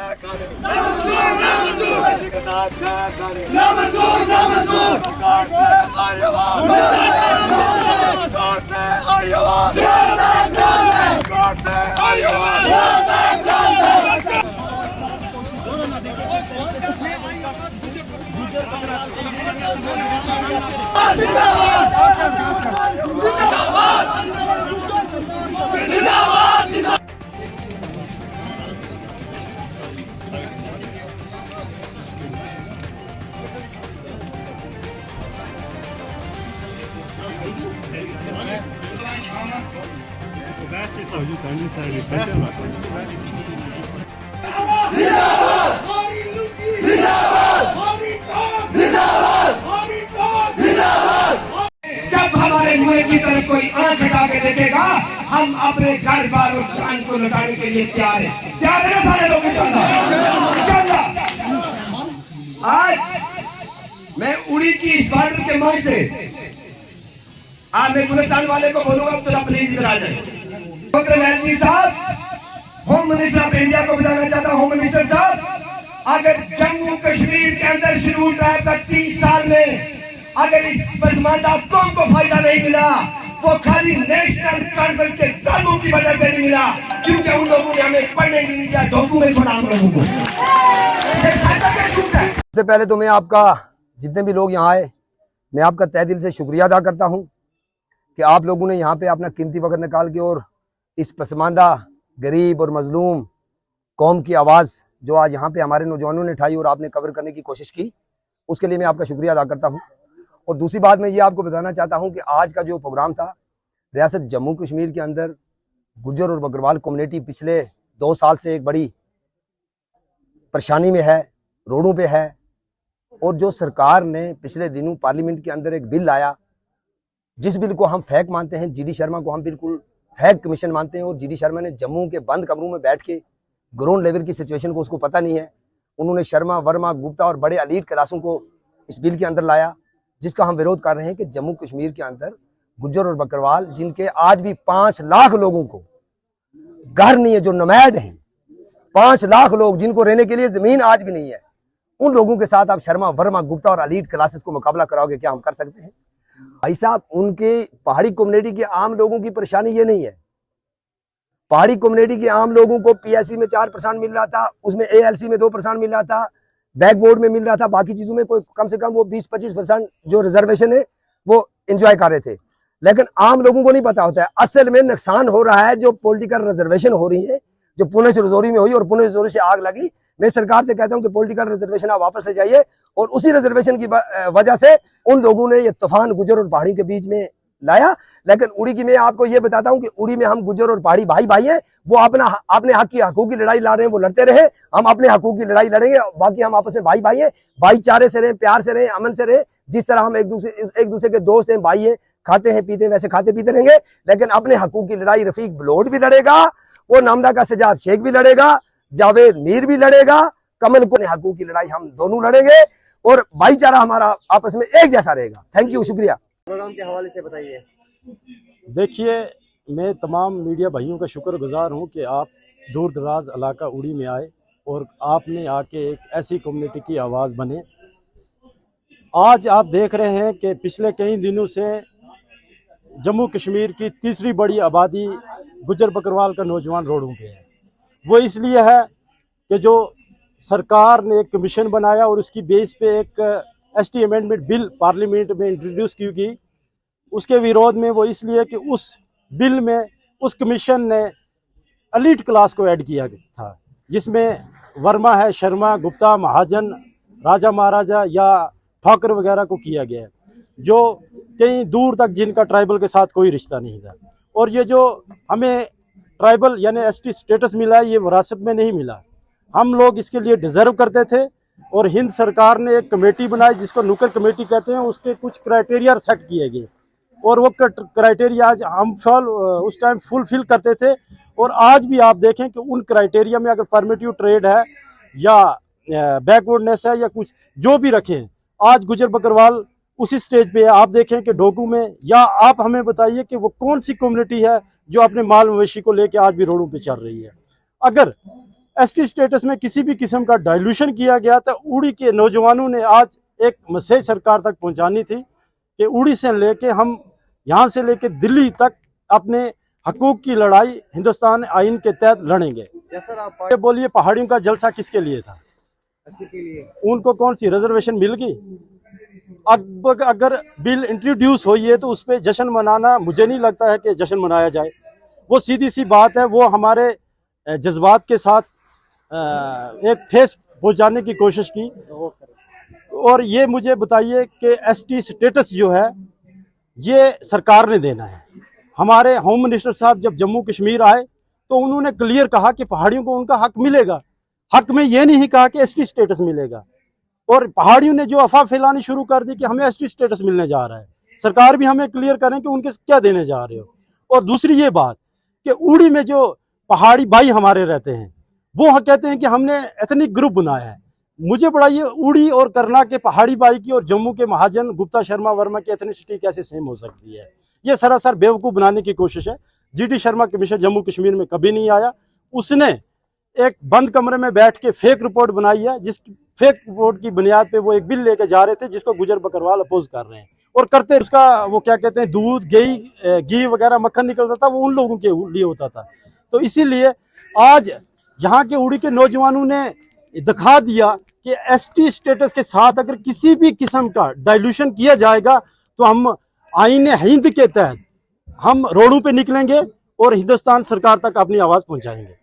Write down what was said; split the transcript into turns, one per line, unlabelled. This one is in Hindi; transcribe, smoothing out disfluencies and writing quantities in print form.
जब हमारे मुंह की तरफ कोई आंख हटा के देखेगा, हम अपने घर बार और जान को लौटाने के लिए तैयार है ना सारे लोग? इंशाअल्लाह। आज मैं उड़ी की इस बॉर्डर के मंच से आज मैं गुलिस्तान वाले को बोलूंगा, तो प्लीज इधर आ जाए। साहब, होम मिनिस्टर ऑफ इंडिया को बताना चाहता हूं, होम मिनिस्टर साहब, अगर जम्मू कश्मीर के अंदर शेड्यूल ट्राइब का 30 साल में अगर इस पसमानदा कौम को फायदा नहीं मिला, वो खाली नेशनल कॉन्फ्रेंस के जालिमों की वजह से नहीं मिला, क्योंकि उन लोगों ने हमें पढ़ने नहीं दिया, डॉक्यूमेंट छोड़ा हम लोगों को।
सबसे पहले तो मैं आपका, जितने भी लोग यहाँ आए, मैं आपका तहे दिल से शुक्रिया अदा करता हूँ कि आप लोगों ने यहाँ पे अपना कीमती वक्त निकाल के और इस पसमानदा गरीब और मजलूम कौम की आवाज़ जो आज यहाँ पे हमारे नौजवानों ने उठाई और आपने कवर करने की कोशिश की, उसके लिए मैं आपका शुक्रिया अदा करता हूँ। और दूसरी बात मैं ये आपको बताना चाहता हूँ कि आज का जो प्रोग्राम था, रियासत जम्मू कश्मीर के अंदर गुज्जर और बकरवाल कम्युनिटी पिछले 2 साल से एक बड़ी परेशानी में है, रोडों पे है। और जो सरकार ने पिछले दिनों पार्लियामेंट के अंदर एक बिल लाया, जिस बिल को हम फेक मानते हैं, जीडी शर्मा को हम बिल्कुल फेक कमीशन मानते हैं, और जीडी शर्मा ने जम्मू के बंद कमरों में बैठ के ग्राउंड लेवल की सिचुएशन को उसको पता नहीं है, उन्होंने शर्मा, वर्मा, गुप्ता और बड़े एलीट क्लासों को इस बिल के अंदर लाया, जिसका हम विरोध कर रहे हैं कि जम्मू कश्मीर के अंदर गुज्जर और बकरवाल, जिनके आज भी 5 लाख लोगों को घर नहीं है, जो नमैड हैं, 5 लाख लोग जिनको रहने के लिए जमीन आज भी नहीं है, उन लोगों के साथ आप शर्मा, वर्मा, गुप्ता और एलीट क्लासेस को मुकाबला कराओगे? क्या हम कर सकते हैं? भाई साहब, उनके पहाड़ी कम्युनिटी के आम लोगों की परेशानी ये नहीं है। पहाड़ी कम्युनिटी के आम लोगों को पीएसपी में 4% मिल रहा था, उसमें एएलसी में 2% मिल रहा था, बैकबोर्ड में मिल रहा था, बाकी चीजों में कोई कम से कम वो 20-25% जो रिजर्वेशन है वो एंजॉय कर रहे थे। लेकिन आम लोगों को नहीं पता होता है असल में नुकसान हो रहा है जो पॉलिटिकल रिजर्वेशन हो रही है, जो पुणे से रजौरी में हुई और पुणे रजौरी से आग लगी। मैं सरकार से कहता हूं कि पॉलिटिकल रिजर्वेशन आप वापस ले जाइए, और उसी रिजर्वेशन की वजह से उन लोगों ने ये तूफान गुज्जर और पहाड़ी के बीच में लाया। लेकिन उड़ी की मैं आपको ये बताता हूं कि उड़ी में हम गुज्जर और पहाड़ी भाई भाई हैं, वो अपने हक की हकूक की लड़ाई लड़ रहे हैं, वो लड़ते रहे, हम अपने हकूक की लड़ाई लड़ेंगे। बाकी हम आपस में भाई भाई हैं, भाईचारे से रहे, प्यार से रहे, अमन से रहे। जिस तरह हम एक दूसरे के दोस्त हैं, भाई हैं, खाते हैं पीते हैं, वैसे खाते पीते रहेंगे। लेकिन अपने हकूक की लड़ाई रफीक बलोच भी लड़ेगा, वो नामदा का सजाद शेख भी लड़ेगा, जावेद मीर भी लड़ेगा, कमल को हकूक की लड़ाई हम दोनों लड़ेंगे, और भाईचारा हमारा आपस में एक जैसा रहेगा। थैंक यू, शुक्रिया।
प्रोग्राम के हवाले से बताइए।
देखिए, मैं तमाम मीडिया भाइयों का शुक्रगुजार हूं कि आप दूर दराज इलाका उड़ी में आए और आपने आके एक ऐसी कम्युनिटी की आवाज़ बने। आज आप देख रहे हैं कि पिछले कई दिनों से जम्मू कश्मीर की तीसरी बड़ी आबादी गुज्जर बकरवाल का नौजवान रोडों पे है। वो इसलिए है कि जो सरकार ने एक कमीशन बनाया और उसकी बेस पे एक एसटी अमेंडमेंट बिल पार्लियामेंट में इंट्रोड्यूस की गई, उसके विरोध में वो इसलिए कि उस बिल में उस कमीशन ने एलीट क्लास को ऐड किया था, जिसमें वर्मा है, शर्मा, गुप्ता, महाजन, राजा महाराजा या ठाकर वगैरह को किया गया है, जो कहीं दूर तक जिनका ट्राइबल के साथ कोई रिश्ता नहीं था। और ये जो हमें ट्राइबल यानी एसटी स्टेटस मिला है, ये विरासत में नहीं मिला, हम लोग इसके लिए डिजर्व करते थे। और हिंद सरकार ने एक कमेटी बनाई जिसको नुकर कमेटी कहते हैं, उसके कुछ क्राइटेरिया सेट किए गए और वो क्राइटेरिया आज हम उस टाइम फुलफिल करते थे। और आज भी आप देखें कि उन क्राइटेरिया में अगर परमिटिव ट्रेड है या बैकवर्डनेस है या कुछ जो भी रखें, आज गुज्जर बकरवाल उसी स्टेज पे है। आप देखें कि डोकू में, या आप हमें बताइए कि वो कौन सी कम्युनिटी है जो अपने माल मवेशी को लेकर आज भी रोडों पे चल रही है। अगर एसटी स्टेटस में किसी भी किस्म का डाइल्यूशन किया गया था। उड़ी के नौजवानों ने आज एक मैसेज सरकार तक पहुंचानी थी कि उड़ी से लेके हम यहाँ से लेके दिल्ली तक अपने हकूक की लड़ाई हिंदुस्तान आइन के तहत लड़ेंगे।
सर आप
ये बोलिए, पहाड़ियों का जलसा किसके लिए था?
पार्टी के लिए
उनको कौन सी रिजर्वेशन मिल गई? अब अगर बिल इंट्रोड्यूस हुई है तो उस पर जश्न मनाना, मुझे नहीं लगता है कि जश्न मनाया जाए। वो सीधी सी बात है, वो हमारे जज्बात के साथ एक ठेस पहुंचाने की कोशिश की। और ये मुझे बताइए कि एसटी स्टेटस जो है ये सरकार ने देना है। हमारे होम मिनिस्टर साहब जब जम्मू कश्मीर आए तो उन्होंने क्लियर कहा कि पहाड़ियों को उनका हक मिलेगा। हक में ये नहीं कहा कि एसटी स्टेटस मिलेगा। और पहाड़ियों ने जो अफवाह फैलानी शुरू कर दी कि हमें एसटी स्टेटस मिलने जा रहा है, सरकार भी हमें क्लियर करें कि उनके क्या देने जा रहे हो। और दूसरी ये बात कि उड़ी में जो पहाड़ी भाई हमारे रहते हैं वो कहते हैं कि हमने एथनिक ग्रुप बनाया है। मुझे बड़ा ये उड़ी और करना के पहाड़ी भाई की और जम्मू के महाजन गुप्ता शर्मा वर्मा की एथनिसिटी कैसे सेम हो सकती है? ये सरासर बेवकूफ़ बनाने की कोशिश है। जीडी शर्मा कमीशन जम्मू कश्मीर में कभी नहीं आया। उसने एक बंद कमरे में बैठ के फेक रिपोर्ट बनाई है, जिस फेक रिपोर्ट की बुनियाद पे वो एक बिल लेके जा रहे थे जिसको गुजर बकरवाल अपोज कर रहे हैं। और करते उसका वो क्या कहते हैं, दूध घी वगैरह मक्खन निकलता था, वो उन लोगों के लिए होता था। तो इसीलिए आज यहाँ के उड़ी के नौजवानों ने दिखा दिया कि एसटी स्टेटस के साथ अगर किसी भी किस्म का डाइल्यूशन किया जाएगा तो हम आईन हिंद के तहत हम रोडों पे निकलेंगे और हिंदुस्तान सरकार तक अपनी आवाज पहुंचाएंगे।